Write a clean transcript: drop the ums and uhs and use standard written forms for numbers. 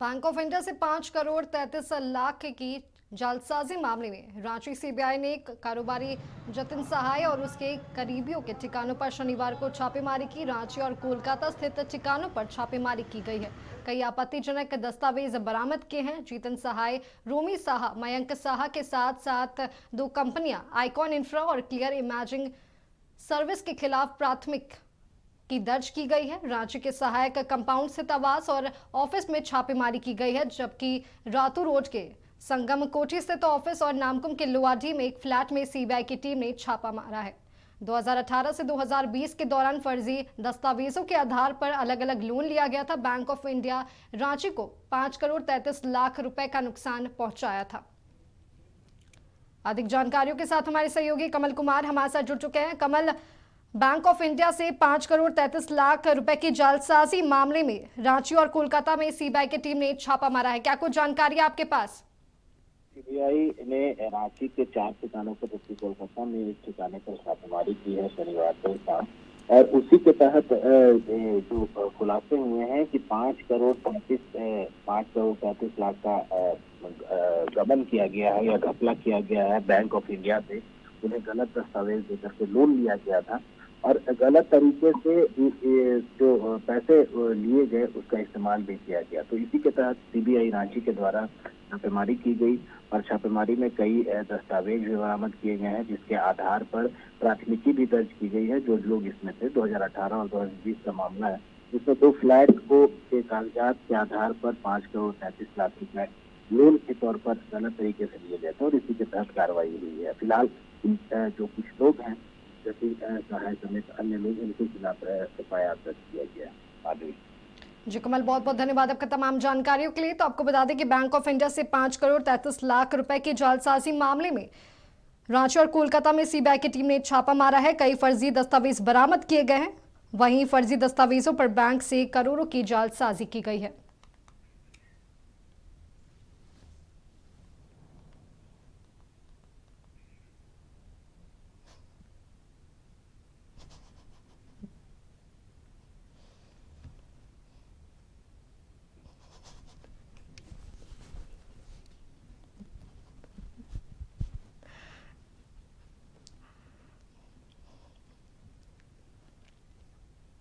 Bank of India से 5 करोड़ 33 लाख की जालसाजी मामले में रांची सीबीआई ने कारोबारी जतिन सहाय और उसके करीबियों के ठिकानों पर शनिवार को छापेमारी की। रांची और कोलकाता स्थित ठिकानों पर छापेमारी की गई है। कई आपत्तिजनक दस्तावेज बरामद किए हैं। जीतन सहाय, रोमी साहा, मयंक साहा के साथ साथ 2 कंपनियां आइकॉन इंफ्रा और क्लियर इमेजिंग सर्विस के खिलाफ प्राथमिक की दर्ज की गई है। रांची के सहायक कंपाउंड स्थित आवास और ऑफिस में छापेमारी की गई है, जबकि रातू रोड के संगम कोठी स्थित ऑफिस और नामकुम के लोआडी में एक फ्लैट में सीबीआई की टीम ने छापा मारा है। 2018 से 2020 के दौरान फर्जी दस्तावेजों के आधार पर अलग अलग लोन लिया गया था। बैंक ऑफ इंडिया रांची को 5 करोड़ 33 लाख रुपए का नुकसान पहुंचाया था। अधिक जानकारियों के साथ हमारे सहयोगी कमल कुमार हमारे साथ जुड़ चुके हैं। कमल, बैंक ऑफ इंडिया से 5 करोड़ 33 लाख रुपए की जालसाजी मामले में रांची और कोलकाता में सीबीआई की टीम ने छापा मारा है। क्या कुछ जानकारी है आपके पास? सीबीआई ने रांची के 4 ठिकानों पर जबकि कोलकाता में एक ठिकाने पर छापेमारी की है शनिवार को शाम, और उसी के तहत जो खुलासे हुए हैं कि 5 करोड़ 35 लाख का गबन किया गया है या घपला किया गया है। बैंक ऑफ इंडिया से उन्हें गलत दस्तावेज देकर के लोन लिया गया था और गलत तरीके से जो पैसे लिए गए उसका इस्तेमाल भी किया गया। तो इसी के तहत सीबीआई रांची के द्वारा छापेमारी की गई और छापेमारी में कई दस्तावेज भी बरामद किए गए हैं, जिसके आधार पर प्राथमिकी भी दर्ज की गई है। जो लोग इसमें थे 2018 और 2020 का मामला है, जिसमें 2 फ्लैट को के कागजात के आधार पर 5 करोड़ 33 लाख रुपए लोन के तौर पर गलत तरीके से लिए गए थे और इसी के तहत कार्रवाई हुई है। फिलहाल जो कुछ लोग हैं जैसे सहाय समेत अन्य लोग, इनके खिलाफ एफआईआर दर्ज किया गया है। जी कमल, बहुत बहुत धन्यवाद आपका तमाम जानकारियों के लिए। तो आपको बता दें कि बैंक ऑफ इंडिया से 5 करोड़ 33 लाख रुपए की जालसाजी मामले में रांची और कोलकाता में सीबीआई की टीम ने छापा मारा है। कई फर्जी दस्तावेज बरामद किए गए हैं। वहीं फर्जी दस्तावेजों पर बैंक से करोड़ों की जालसाजी की गई है।